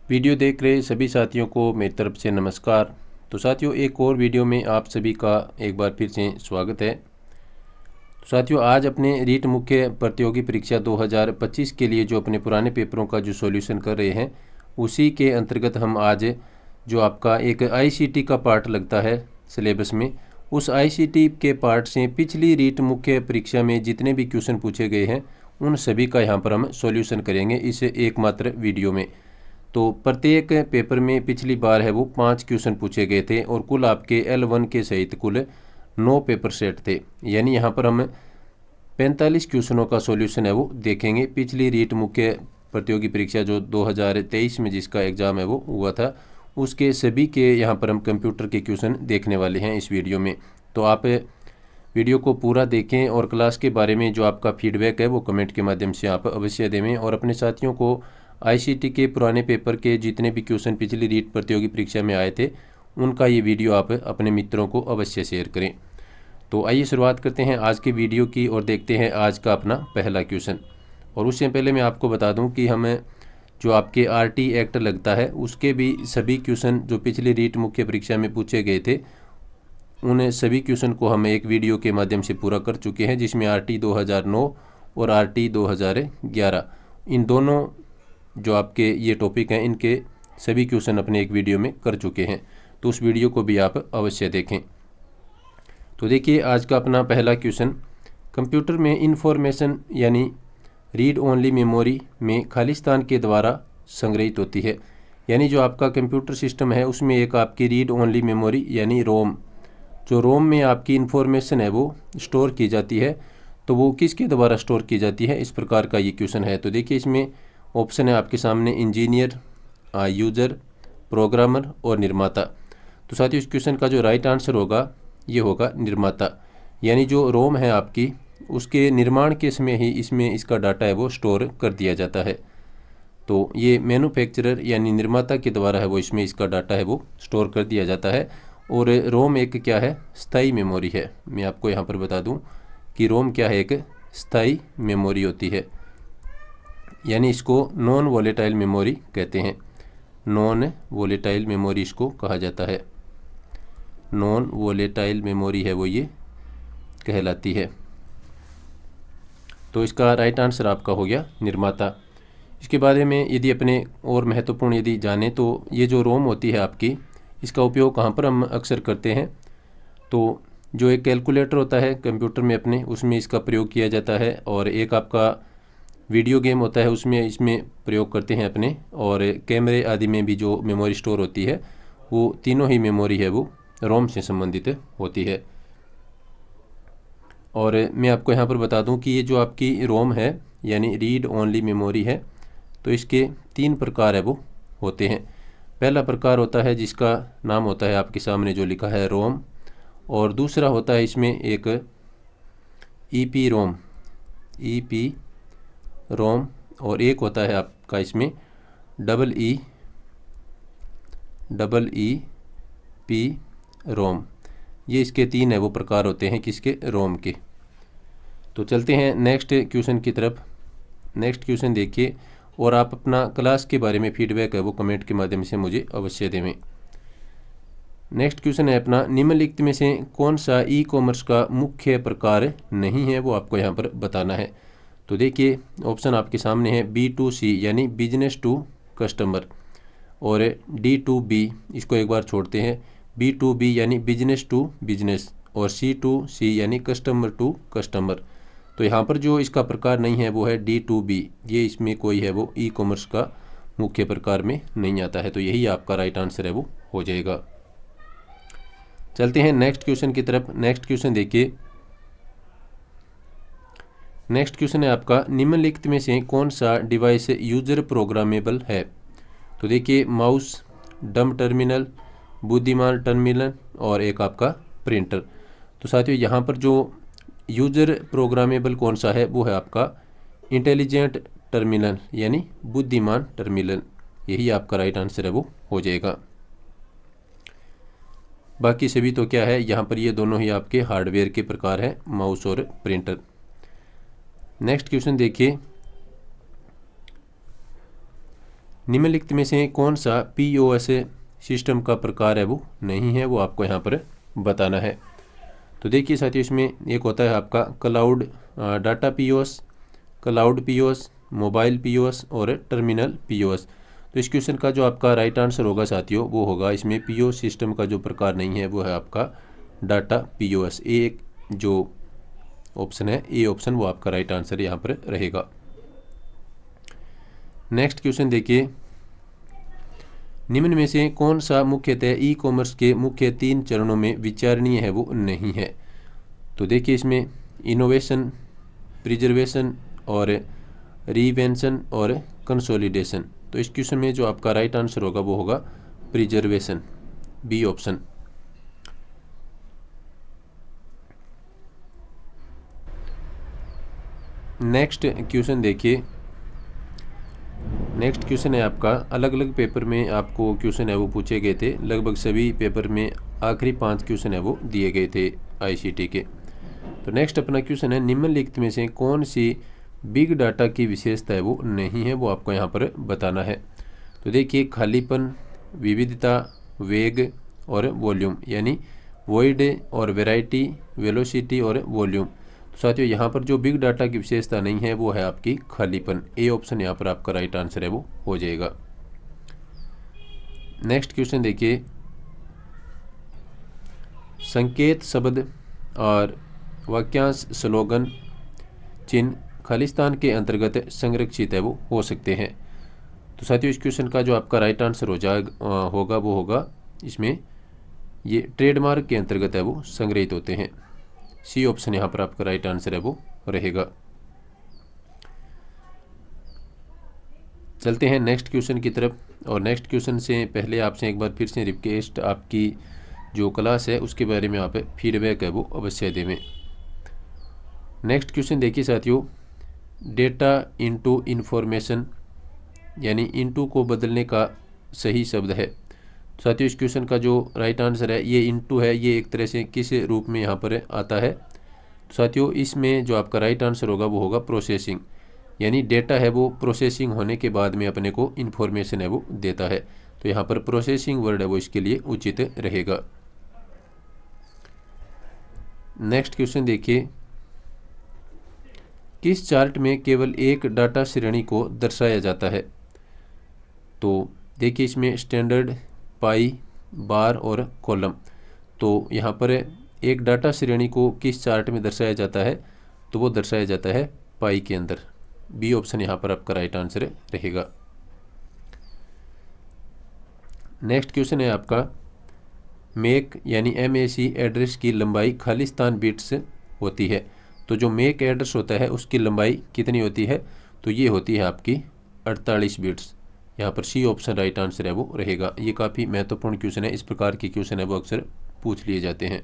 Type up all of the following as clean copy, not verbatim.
Video देख रहे सभी साथियों को मेरी तरफ से नमस्कार। तो साथियों, एक और वीडियो में आप सभी का एक बार फिर से स्वागत है। तो साथियों, आज अपने रीट मुख्य प्रतियोगी परीक्षा 2025 के लिए जो अपने पुराने पेपरों का जो सॉल्यूशन कर रहे हैं, उसी के अंतर्गत हम आज जो आपका एक आईसीटी का पार्ट लगता है सिलेबस में, उस आईसीटी के पार्ट से पिछली रीट मुख्य परीक्षा में जितने भी क्वेश्चन पूछे गए हैं उन सभी का यहाँ पर हम सॉल्यूशन करेंगे इस एकमात्र वीडियो में। तो प्रत्येक पेपर में पिछली बार है वो 5 क्वेश्चन पूछे गए थे और कुल आपके L1 के सहित कुल 9 पेपर सेट थे। यानी यहाँ पर हम 45 क्वेश्चनों का सॉल्यूशन है वो देखेंगे। पिछली रीट मुख्य प्रतियोगी परीक्षा जो 2023 में जिसका एग्ज़ाम है वो हुआ था, उसके सभी के यहाँ पर हम कंप्यूटर के क्वेश्चन देखने वाले हैं इस वीडियो में। तो आप वीडियो को पूरा देखें और क्लास के बारे में जो आपका फीडबैक है वो कमेंट के माध्यम से आप अवश्य देवें और अपने साथियों को आईसीटी के पुराने पेपर के जितने भी क्वेश्चन पिछली रीट प्रतियोगी परीक्षा में आए थे उनका ये वीडियो आप अपने मित्रों को अवश्य शेयर करें। तो आइए शुरुआत करते हैं आज के वीडियो की और देखते हैं आज का अपना पहला क्वेश्चन। और उससे पहले मैं आपको बता दूं कि हमें जो आपके आरटी एक्ट लगता है उसके भी सभी क्वेश्चन जो पिछली रीट मुख्य परीक्षा में पूछे गए थे उन सभी क्वेश्चन को हम एक वीडियो के माध्यम से पूरा कर चुके हैं, जिसमें आरटी 2009 और आरटी 2011 इन दोनों जो आपके ये टॉपिक हैं इनके सभी क्वेश्चन अपने एक वीडियो में कर चुके हैं। तो उस वीडियो को भी आप अवश्य देखें। तो देखिए आज का अपना पहला क्वेश्चन, कंप्यूटर में इंफॉर्मेशन यानी रीड ओनली मेमोरी में खालिस्तान के द्वारा संग्रहित होती है। यानी जो आपका कंप्यूटर सिस्टम है उसमें एक आपकी रीड ओनली मेमोरी यानी रोम, जो रोम में आपकी इंफॉर्मेशन है वो स्टोर की जाती है, तो वो किसके द्वारा स्टोर की जाती है, इस प्रकार का ये क्वेश्चन है। तो देखिए इसमें ऑप्शन है आपके सामने इंजीनियर, यूज़र, प्रोग्रामर और निर्माता। तो साथियों इस क्वेश्चन का जो राइट आंसर होगा ये होगा निर्माता। यानी जो रोम है आपकी उसके निर्माण के समय ही इसमें इसका डाटा है वो स्टोर कर दिया जाता है। तो ये मैन्युफैक्चरर यानी निर्माता के द्वारा है वो इसमें इसका डाटा है वो स्टोर कर दिया जाता है। और रोम एक क्या है, स्थायी मेमोरी है। मैं आपको यहाँ पर बता दूँ कि रोम क्या है, एक स्थायी मेमोरी होती है। यानी इसको नॉन वोलेटाइल मेमोरी कहते हैं। नॉन वोलेटाइल मेमोरी इसको कहा जाता है। नॉन वोलेटाइल मेमोरी है वो ये कहलाती है। तो इसका राइट आंसर आपका हो गया निर्माता। इसके बारे में यदि अपने और महत्वपूर्ण यदि जाने तो ये जो रोम होती है आपकी, इसका उपयोग कहाँ पर हम अक्सर करते हैं, तो जो एक कैलकुलेटर होता है कंप्यूटर में अपने, उसमें इसका प्रयोग किया जाता है। और एक आपका वीडियो गेम होता है उसमें इसमें प्रयोग करते हैं अपने। और कैमरे आदि में भी जो मेमोरी स्टोर होती है वो तीनों ही मेमोरी है वो रोम से संबंधित होती है। और मैं आपको यहाँ पर बता दूँ कि ये जो आपकी रोम है यानी रीड ओनली मेमोरी है, तो इसके 3 प्रकार है वो होते हैं। पहला प्रकार होता है जिसका नाम होता है आपके सामने जो लिखा है रोम, और दूसरा होता है इसमें एक ईपी रोम, ईपी रोम, और एक होता है आपका इसमें डबल ई पी रोम। ये इसके 3 है वो प्रकार होते हैं किसके, रोम के। तो चलते हैं नेक्स्ट क्वेश्चन की तरफ। नेक्स्ट क्वेश्चन देखिए और आप अपना क्लास के बारे में फीडबैक है वो कमेंट के माध्यम से मुझे अवश्य देवें। नेक्स्ट क्वेश्चन है अपना, निम्नलिखित में से कौन सा ई कॉमर्स का मुख्य प्रकार नहीं है, वो आपको यहाँ पर बताना है। तो देखिए ऑप्शन आपके सामने है B2C यानी बिजनेस टू कस्टमर, और D2B इसको एक बार छोड़ते हैं, B2B यानी बिजनेस टू बिजनेस, और C2C यानी कस्टमर टू कस्टमर। तो यहाँ पर जो इसका प्रकार नहीं है वो है D2B, ये इसमें कोई है वो ई कॉमर्स का मुख्य प्रकार में नहीं आता है। तो यही आपका राइट आंसर है वो हो जाएगा। चलते हैं नेक्स्ट क्वेश्चन की तरफ। नेक्स्ट क्वेश्चन देखिए, नेक्स्ट क्वेश्चन है आपका, निम्नलिखित में से कौन सा डिवाइस यूजर प्रोग्रामेबल है। तो देखिए माउस, डम टर्मिनल, बुद्धिमान टर्मिनल और एक आपका प्रिंटर। तो साथियों यहाँ पर जो यूजर प्रोग्रामेबल कौन सा है वो है आपका इंटेलिजेंट टर्मिनल यानी बुद्धिमान टर्मिनल। यही आपका राइट आंसर है वो हो जाएगा। बाकी सभी तो क्या है, यहाँ पर ये दोनों ही आपके हार्डवेयर के प्रकार हैं, माउस और प्रिंटर। नेक्स्ट क्वेश्चन देखिए, निम्नलिखित में से कौन सा पीओएस सिस्टम का प्रकार है वो नहीं है, वो आपको यहाँ पर बताना है। तो देखिए साथियों, इसमें एक होता है आपका cloud data POS, cloud POS, mobile POS और टर्मिनल पीओएस। तो इस क्वेश्चन का जो आपका राइट आंसर होगा साथियों वो होगा, इसमें पीओएस सिस्टम का जो प्रकार नहीं है वो है आपका डाटा पीओएस। ए जो ऑप्शन है, ए ऑप्शन, वो आपका राइट आंसर यहाँ पर रहेगा। नेक्स्ट क्वेश्चन देखिए, निम्न में से कौन सा मुख्यतः ई कॉमर्स के मुख्य 3 चरणों में विचारणीय है वो नहीं है। तो देखिए इसमें इनोवेशन, प्रिजर्वेशन और रीइन्वेंशन और कंसोलिडेशन। तो इस क्वेश्चन में जो आपका राइट आंसर होगा वो होगा preservation, B option. Next question देखिए, नेक्स्ट क्वेश्चन है आपका, अलग अलग पेपर में आपको क्वेश्चन है वो पूछे गए थे, लगभग सभी पेपर में आखिरी 5 क्वेश्चन है वो दिए गए थे आईसीटी के। तो नेक्स्ट अपना क्वेश्चन है, निम्नलिखित में से कौन सी बिग डाटा की विशेषता है वो नहीं है, वो आपको यहाँ पर बताना है। तो देखिए खालीपन, विविधता, वेग और वॉल्यूम, यानी वॉइड और वैरायटी, वेलोसिटी और वॉल्यूम। तो साथियों यहाँ पर जो बिग डाटा की विशेषता नहीं है वो है आपकी खालीपन। ए ऑप्शन यहाँ पर आपका राइट आंसर है वो हो जाएगा। नेक्स्ट क्वेश्चन देखिए, संकेत शब्द और वाक्यांश, स्लोगन, चिन्ह खालिस्तान के अंतर्गत संरक्षित है वो हो सकते हैं। तो साथियों इस क्वेश्चन का जो आपका राइट आंसर होगा वो होगा, इसमें ये ट्रेडमार्क के अंतर्गत है वो संग्रहित होते हैं। सी ऑप्शन यहाँ पर आपका राइट आंसर है वो रहेगा। चलते हैं नेक्स्ट क्वेश्चन की तरफ, और नेक्स्ट क्वेश्चन से पहले आपसे एक बार फिर से रिक्वेस्ट, आपकी जो क्लास है उसके बारे में आप फीडबैक है वो अवश्य देवें। नेक्स्ट क्वेश्चन देखिए साथियों, डेटा इनटू इन्फॉर्मेशन, यानी इनटू को बदलने का सही शब्द है। साथियों इस क्वेश्चन का जो राइट आंसर है, ये इनटू है, ये एक तरह से किस रूप में यहाँ पर आता है। तो साथियों इसमें जो आपका राइट आंसर होगा वो होगा प्रोसेसिंग, यानी डेटा है वो प्रोसेसिंग होने के बाद में अपने को इन्फॉर्मेशन है वो देता है। तो यहाँ पर प्रोसेसिंग वर्ड है वो इसके लिए उचित रहेगा। नेक्स्ट क्वेश्चन देखिए, किस चार्ट में केवल एक डाटा श्रेणी को दर्शाया जाता है। तो देखिए इसमें स्टैंडर्ड, पाई, बार और कॉलम। तो यहाँ पर एक डाटा श्रेणी को किस चार्ट में दर्शाया जाता है, तो वो दर्शाया जाता है पाई के अंदर। बी ऑप्शन यहाँ पर आपका राइट आंसर रहेगा। नेक्स्ट क्वेश्चन है आपका, मेक यानी MAC एड्रेस की लंबाई खालिस्तान बिट्स होती है। तो जो मेक एड्रेस होता है उसकी लंबाई कितनी होती है, तो ये होती है आपकी 48 बिट्स। यहाँ पर सी ऑप्शन राइट आंसर है वो रहेगा। ये काफ़ी महत्वपूर्ण क्वेश्चन है, इस प्रकार के क्वेश्चन है वो अक्सर पूछ लिए जाते हैं।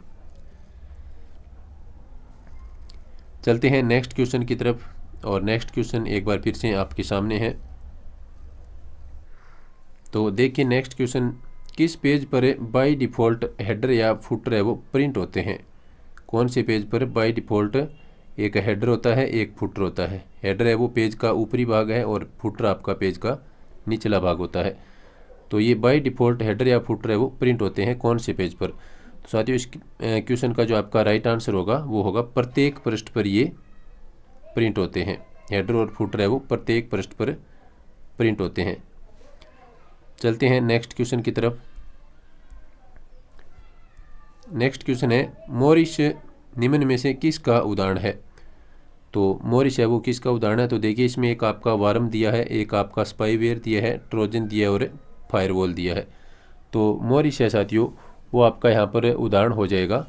चलते हैं नेक्स्ट क्वेश्चन की तरफ, और नेक्स्ट क्वेश्चन एक बार फिर से आपके सामने है। तो देखिए नेक्स्ट क्वेश्चन, किस पेज पर बाय डिफ़ॉल्ट हेडर या फुटर है वो प्रिंट होते हैं। कौन से पेज पर बाय डिफ़ॉल्ट एक हेडर होता है, एक फुटर होता है। हेडर है वो पेज का ऊपरी भाग है और फुटर आपका पेज का निचला भाग होता है। तो ये बाय डिफ़ॉल्ट हेडर या फुटर है वो प्रिंट होते हैं कौन से पेज पर। तो साथियों इस क्वेश्चन का जो आपका राइट आंसर होगा वो होगा प्रत्येक पृष्ठ पर ये प्रिंट होते हैं। हेडर और फुटर है वो प्रत्येक पृष्ठ पर प्रिंट होते हैं। चलते हैं नेक्स्ट क्वेश्चन की तरफ। नेक्स्ट क्वेश्चन है, मोरिश निम्न में से किसका उदाहरण है। तो मोरिश है वो किसका उदाहरण है। तो देखिए इसमें एक आपका वार्म दिया है, एक आपका स्पाईवेयर दिया है, ट्रोजन दिया है और फायरवॉल दिया है। तो मोरिश है साथियों वो आपका यहाँ पर उदाहरण हो जाएगा,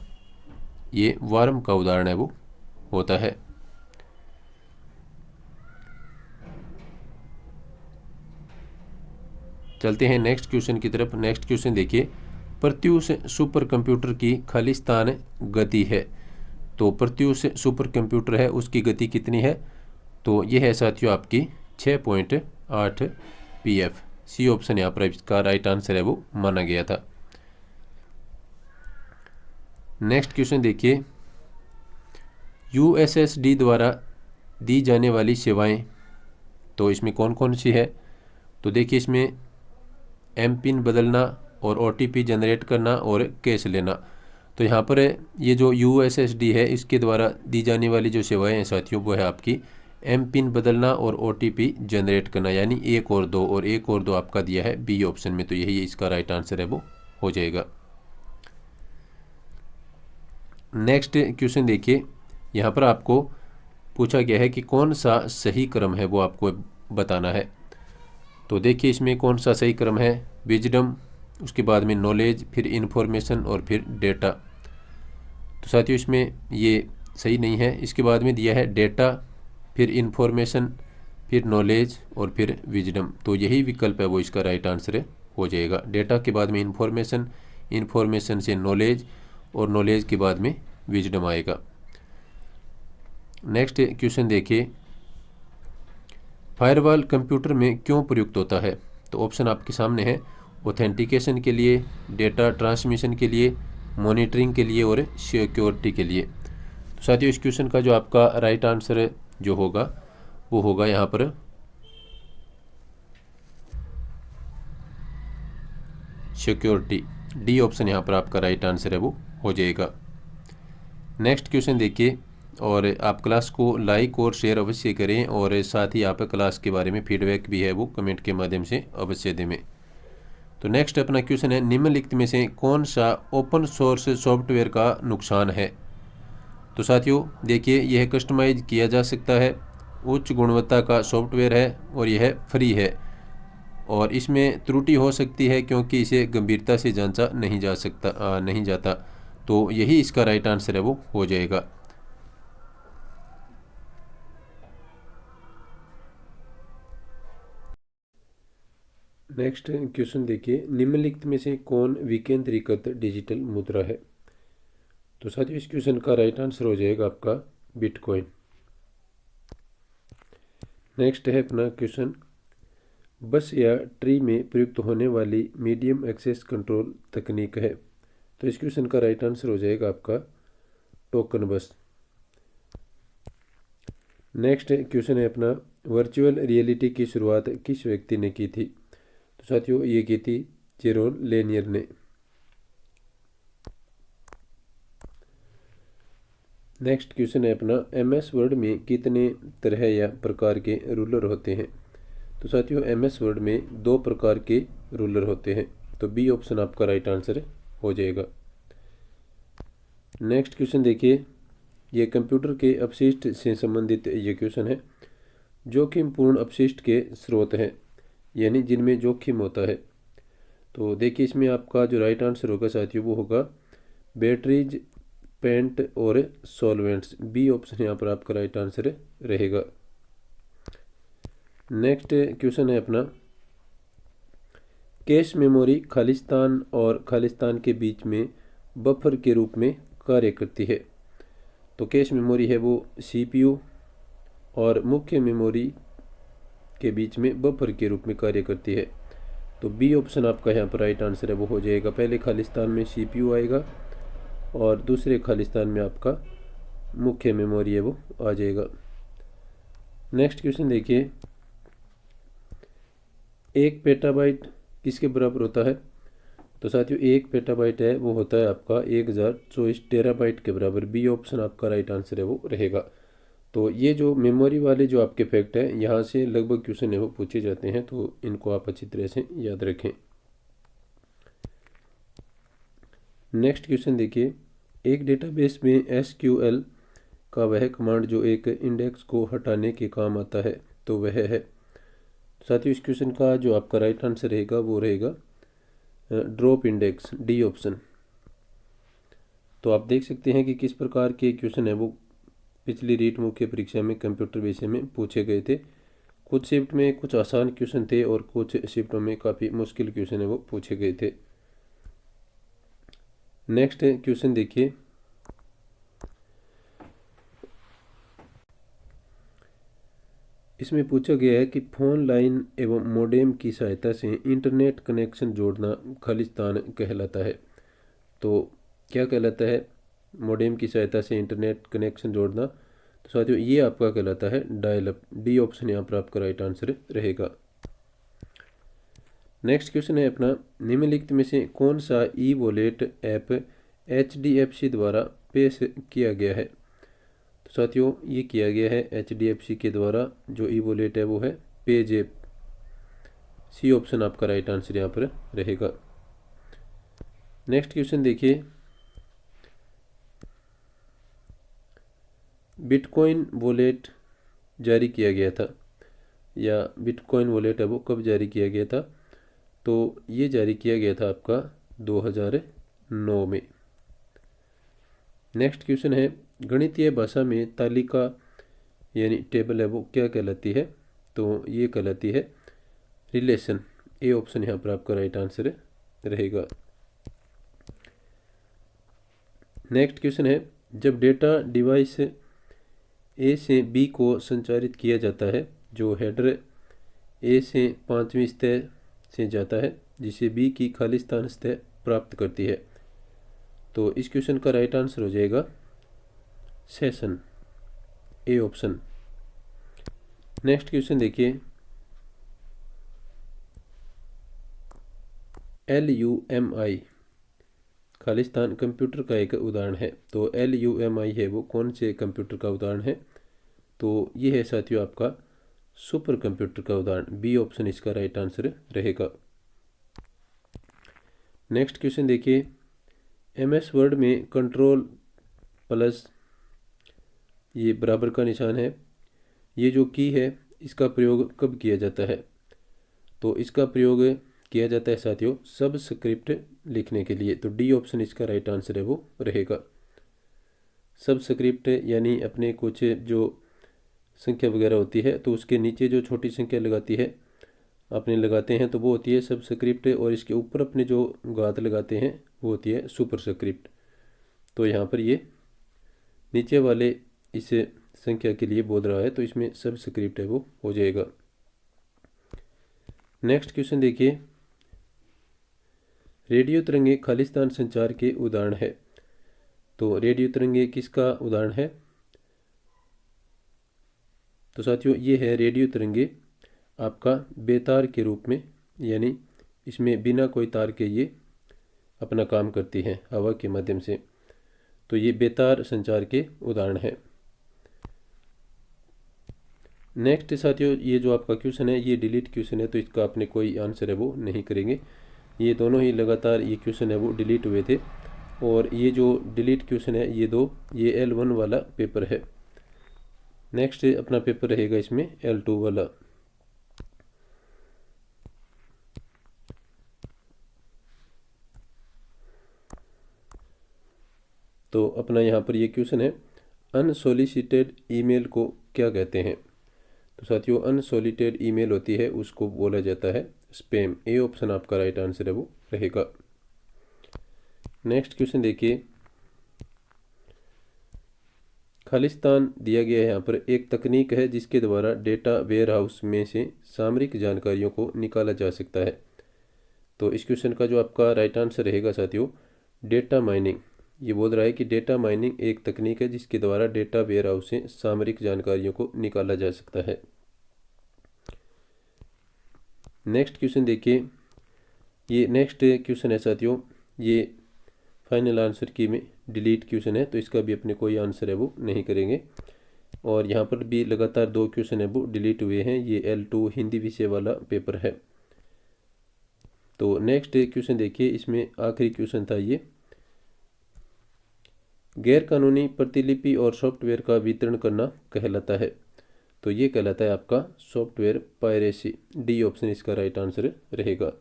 ये वार्म का उदाहरण है वो होता है। चलते हैं नेक्स्ट क्वेश्चन की तरफ। नेक्स्ट क्वेश्चन देखिए, प्रत्यूष सुपर कंप्यूटर की खालिस्तान गति है। तो प्रत्यूष सुपर कंप्यूटर है उसकी गति कितनी है, तो ये है साथियों आपकी 6.8 pf। सी ऑप्शन यहाँ पर इसका राइट आंसर है वो माना गया था। नेक्स्ट क्वेश्चन देखिए, USSD द्वारा दी जाने वाली सेवाएं, तो इसमें कौन कौन सी है। तो देखिए इसमें एम पिन बदलना और OTP जनरेट करना और कैश लेना। तो यहाँ पर ये जो USSD है इसके द्वारा दी जाने वाली जो सेवाएं हैं साथियों वो है आपकी एम पिन बदलना और OTP जनरेट करना, यानी 1 और 2, और 1 और 2 आपका दिया है बी ऑप्शन में, तो यही इसका राइट आंसर है वो हो जाएगा। नेक्स्ट क्वेश्चन देखिए, यहाँ पर आपको पूछा गया है कि कौन सा सही क्रम है वो आपको बताना है। तो देखिए इसमें कौन सा सही क्रम है, विजडम, उसके बाद में नॉलेज, फिर इन्फॉर्मेशन और फिर डेटा। तो साथियों इसमें ये सही नहीं है। इसके बाद में दिया है डेटा, फिर इन्फॉर्मेशन, फिर नॉलेज और फिर विजडम। तो यही विकल्प है वो इसका राइट आंसर हो जाएगा। डेटा के बाद में इन्फॉर्मेशन, इन्फॉर्मेशन से नॉलेज और नॉलेज के बाद में विजडम आएगा। नेक्स्ट क्वेश्चन देखिए, फायरवॉल कंप्यूटर में क्यों प्रयुक्त होता है। तो ऑप्शन आपके सामने है, ऑथेंटिकेशन के लिए, डेटा ट्रांसमिशन के लिए, मॉनिटरिंग के लिए और सिक्योरिटी के लिए। तो साथियों इस क्वेश्चन का जो आपका राइट आंसर जो होगा वो होगा यहाँ पर सिक्योरिटी। डी ऑप्शन यहाँ पर आपका राइट आंसर है वो हो जाएगा। नेक्स्ट क्वेश्चन देखिए, और आप क्लास को लाइक और शेयर अवश्य करें और साथ ही आप क्लास के बारे में फीडबैक भी है वो कमेंट के माध्यम से अवश्य दें। तो नेक्स्ट अपना क्वेश्चन है, निम्नलिखित में से कौन सा ओपन सोर्स सॉफ्टवेयर का नुकसान है। तो साथियों देखिए यह कस्टमाइज किया जा सकता है, उच्च गुणवत्ता का सॉफ्टवेयर है और यह फ्री है, और इसमें त्रुटि हो सकती है क्योंकि इसे गंभीरता से जांचा नहीं जाता। तो यही इसका राइट आंसर है वो हो जाएगा। नेक्स्ट क्वेश्चन देखिए, निम्नलिखित में से कौन विकेंद्रीकृत डिजिटल मुद्रा है। तो साथियों इस क्वेश्चन का राइट आंसर हो जाएगा आपका बिटकॉइन। नेक्स्ट है अपना क्वेश्चन, बस या ट्री में प्रयुक्त होने वाली मीडियम एक्सेस कंट्रोल तकनीक है। तो इस क्वेश्चन का राइट आंसर हो जाएगा आपका टोकन बस। नेक्स्ट क्वेश्चन है अपना, वर्चुअल रियलिटी की शुरुआत किस व्यक्ति ने की थी। तो साथियों ये की थी जेरोन लेनियर ने। नेक्स्ट क्वेश्चन है अपना, MS वर्ड में कितने तरह या प्रकार के रूलर होते हैं। तो साथियों MS वर्ड में 2 प्रकार के रूलर होते हैं, तो बी ऑप्शन आपका राइट आंसर हो जाएगा। नेक्स्ट क्वेश्चन देखिए, ये कंप्यूटर के अपशिष्ट से संबंधित ये क्वेश्चन है, जोखिमपूर्ण अपशिष्ट के स्रोत हैं, यानी जिनमें जोखिम होता है। तो देखिए इसमें आपका जो राइट आंसर होगा साथियों वो होगा बैटरीज, पेंट और सॉल्वेंट्स। बी ऑप्शन यहाँ पर आपका राइट आंसर रहेगा। नेक्स्ट क्वेश्चन है अपना, कैश मेमोरी खालिस्तान और खालिस्तान के बीच में बफर के रूप में कार्य करती है। तो कैश मेमोरी है वो CPU और मुख्य मेमोरी के बीच में बफर के रूप में कार्य करती है। तो बी ऑप्शन आपका यहाँ पर राइट आंसर है वो हो जाएगा। पहले खालिस्तान में CPU आएगा और दूसरे खालिस्तान में आपका मुख्य मेमोरी है वो आ जाएगा। नेक्स्ट क्वेश्चन देखिए, 1 पेटाबाइट किसके बराबर होता है। तो साथियों 1 पेटाबाइट है वो होता है आपका 1024 टेराबाइट के बराबर। बी ऑप्शन आपका राइट आंसर है वो रहेगा। तो ये जो मेमोरी वाले जो आपके फैक्ट है यहाँ से लगभग क्वेश्चन है वो पूछे जाते हैं, तो इनको आप अच्छी तरह से याद रखें। नेक्स्ट क्वेश्चन देखिए, एक डेटाबेस में SQL का वह कमांड जो एक इंडेक्स को हटाने के काम आता है तो वह है। साथियों इस क्वेश्चन का जो आपका राइट आंसर रहेगा वो रहेगा ड्रॉप इंडेक्स। D option. तो आप देख सकते हैं कि किस प्रकार के क्वेश्चन है वो पिछली रीट मुख्य परीक्षा में कंप्यूटर विषय में पूछे गए थे। कुछ शिफ्ट में कुछ आसान क्वेश्चन थे और कुछ शिफ्टों में काफ़ी मुश्किल क्वेश्चन है वो पूछे गए थे। नेक्स्ट क्वेश्चन देखिए, इसमें पूछा गया है कि फोन लाइन एवं मोडेम की सहायता से इंटरनेट कनेक्शन जोड़ना खालिस्तान कहलाता है। तो क्या कहलाता है मोडेम की सहायता से इंटरनेट कनेक्शन जोड़ना। तो साथियों ये आपका कहलाता है डायल अप। डी ऑप्शन यहाँ पर आपका राइट आंसर रहेगा। नेक्स्ट क्वेश्चन है अपना, निम्नलिखित में से कौन सा ई वॉलेट ऐप HDFC द्वारा पेश किया गया है? तो साथियों ये किया गया है HDFC के द्वारा जो ई वॉलेट है वो है पेजैप। सी ऑप्शन आपका राइट आंसर यहाँ पर रहेगा। नेक्स्ट क्वेश्चन देखिए, बिटकॉइन वॉलेट जारी किया गया था, या बिटकॉइन वॉलेट है वो कब जारी किया गया था? तो ये जारी किया गया था आपका 2009 में। नेक्स्ट क्वेश्चन है, गणितीय भाषा में तालिका यानी टेबल है वो क्या कहलाती है? तो ये कहलाती है रिलेशन। ए ऑप्शन यहाँ पर आपका राइट आंसर रहेगा। नेक्स्ट क्वेश्चन है, जब डेटा डिवाइस ए से बी को संचारित किया जाता है, जो हेडर ए से 5वीं सतह से जाता है जिसे बी की खालिस्तान सतह प्राप्त करती है, तो इस क्वेश्चन का राइट आंसर हो जाएगा session. A option. Next question देखिए, LUMI खालिस्तान कंप्यूटर का एक उदाहरण है, तो LUMI है वो कौन से कंप्यूटर का उदाहरण है? तो ये है साथियों आपका सुपर कंप्यूटर का उदाहरण। बी ऑप्शन इसका राइट आंसर रहेगा। नेक्स्ट क्वेश्चन देखिए, MS वर्ड में कंट्रोल+ ये बराबर का निशान है, ये जो की है इसका प्रयोग कब किया जाता है? तो इसका प्रयोग किया जाता है साथियों सबस्क्रिप्ट लिखने के लिए, तो डी ऑप्शन इसका राइट आंसर है वो रहेगा। सबस्क्रिप्ट यानी अपने कुछ जो संख्या वगैरह होती है तो उसके नीचे जो छोटी संख्या लगाते हैं तो वो होती है सबस्क्रिप्ट, और इसके ऊपर अपने जो घात लगाते हैं वो होती है सुपरस्क्रिप्ट। तो यहाँ पर ये नीचे वाले इस संख्या के लिए बोल रहा है तो इसमें सबस्क्रिप्ट है वो हो जाएगा। नेक्स्ट क्वेश्चन देखिए, रेडियो तरंगे खालिस्तान संचार के उदाहरण है, तो रेडियो तरंगे किसका उदाहरण है? तो साथियों ये है रेडियो तरंगे आपका बेतार के रूप में, यानी इसमें बिना कोई तार के ये अपना काम करती है हवा के माध्यम से, तो ये बेतार संचार के उदाहरण है। नेक्स्ट साथियों ये जो आपका क्वेश्चन है ये डिलीट क्वेश्चन है, तो इसका आपने कोई आंसर है वो नहीं करेंगे। ये दोनों ही लगातार ये क्वेश्चन है वो डिलीट हुए थे, और ये जो डिलीट क्वेश्चन है ये L1 वाला पेपर है। नेक्स्ट अपना पेपर रहेगा इसमें L2 वाला। तो अपना यहाँ पर ये क्वेश्चन है, अनसोलिसिटेड ईमेल को क्या कहते हैं? तो साथियों अनसोलिसिटेड ईमेल होती है उसको बोला जाता है स्पैम। ए ऑप्शन आपका राइट आंसर है वो रहेगा। नेक्स्ट क्वेश्चन देखिए, खालिस्तान दिया गया है यहाँ पर, एक तकनीक है जिसके द्वारा डेटा वेयरहाउस में से सामरिक जानकारियों को निकाला जा सकता है, तो इस क्वेश्चन का जो आपका राइट आंसर रहेगा साथियों डेटा माइनिंग। ये बोल रहा है कि डेटा माइनिंग एक तकनीक है जिसके द्वारा डेटा वेयरहाउस से सामरिक जानकारियों को निकाला जा सकता है। नेक्स्ट क्वेश्चन देखिए, ये नेक्स्ट क्वेश्चन है साथियों ये फाइनल आंसर की में डिलीट क्वेश्चन है, तो इसका भी अपने कोई आंसर है वो नहीं करेंगे। और यहाँ पर भी लगातार 2 क्वेश्चन है वो डिलीट हुए हैं, ये L2 हिंदी विषय वाला पेपर है। तो नेक्स्ट क्वेश्चन देखिए, इसमें आखिरी क्वेश्चन था ये, गैर कानूनी प्रतिलिपि और सॉफ्टवेयर का वितरण करना कहलाता है, तो ये कहलाता है आपका सॉफ्टवेयर पायरेसी। डी ऑप्शन इसका राइट आंसर रहेगा।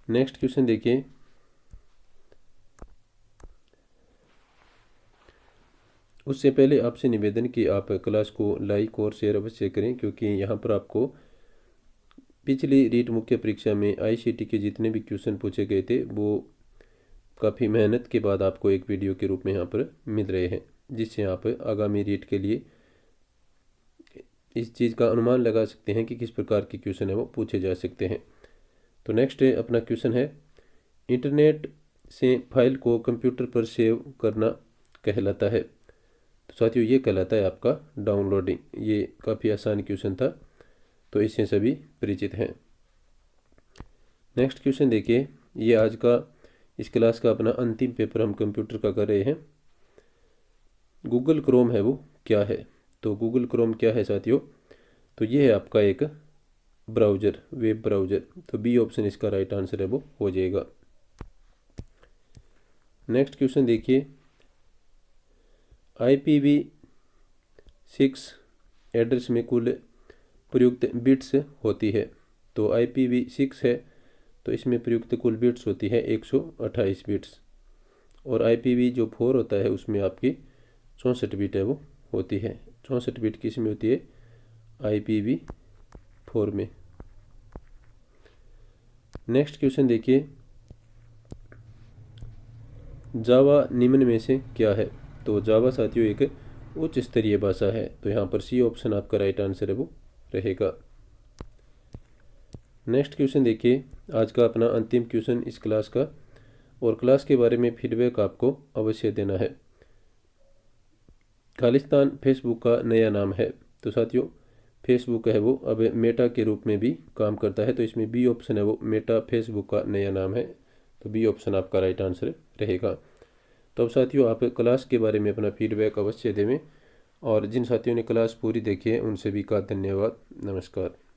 नेक्स्ट क्वेश्चन देखिए, उससे पहले आपसे निवेदन कि आप क्लास को लाइक और शेयर अवश्य करें, क्योंकि यहाँ पर आपको पिछली रीट मुख्य परीक्षा में ICT के जितने भी क्वेश्चन पूछे गए थे वो काफ़ी मेहनत के बाद आपको एक वीडियो के रूप में यहाँ पर मिल रहे हैं, जिससे आप आगामी रीट के लिए इस चीज़ का अनुमान लगा सकते हैं कि किस प्रकार के क्वेश्चन है वो पूछे जा सकते हैं। तो नेक्स्ट अपना क्वेश्चन है, इंटरनेट से फाइल को कंप्यूटर पर सेव करना कहलाता है, तो साथियों ये कहलाता है आपका डाउनलोडिंग। ये काफ़ी आसान क्वेश्चन था, तो इससे सभी परिचित हैं। नेक्स्ट क्वेश्चन देखिए, ये आज का इस क्लास का अपना अंतिम पेपर हम कंप्यूटर का कर रहे हैं। गूगल क्रोम है वो क्या है? तो गूगल क्रोम क्या है साथियों? तो ये है आपका एक ब्राउज़र, वेब ब्राउज़र। तो बी ऑप्शन इसका राइट आंसर है वो हो जाएगा। नेक्स्ट क्वेश्चन देखिए, IPv6 एड्रेस में कुल प्रयुक्त बिट्स होती है। तो IPv6 है तो इसमें प्रयुक्त कुल बिट्स होती है 128 बिट्स, और IPv4 होता है उसमें आपकी 64 बिट है वो होती है। 64 बिट किस में होती है? IPv4 में। नेक्स्ट क्वेश्चन देखिए, जावा निम्न में से क्या है? तो जावा साथियों एक उच्च स्तरीय भाषा है। तो यहाँ पर सी ऑप्शन आपका राइट आंसर है वो रहेगा। नेक्स्ट क्वेश्चन देखिए, आज का अपना अंतिम क्वेश्चन इस क्लास का, और क्लास के बारे में फीडबैक आपको अवश्य देना है। खालिस्तान फेसबुक का नया नाम है। तो साथियों फेसबुक है वो अब मेटा के रूप में भी काम करता है। तो इसमें बी ऑप्शन है वो मेटा फेसबुक का नया नाम है। तो बी ऑप्शन आपका राइट आंसर रहेगा। तो अब साथियों आप क्लास के बारे में अपना फीडबैक अवश्य देवें, और जिन साथियों ने क्लास पूरी देखी है उनसे भी का धन्यवाद। नमस्कार।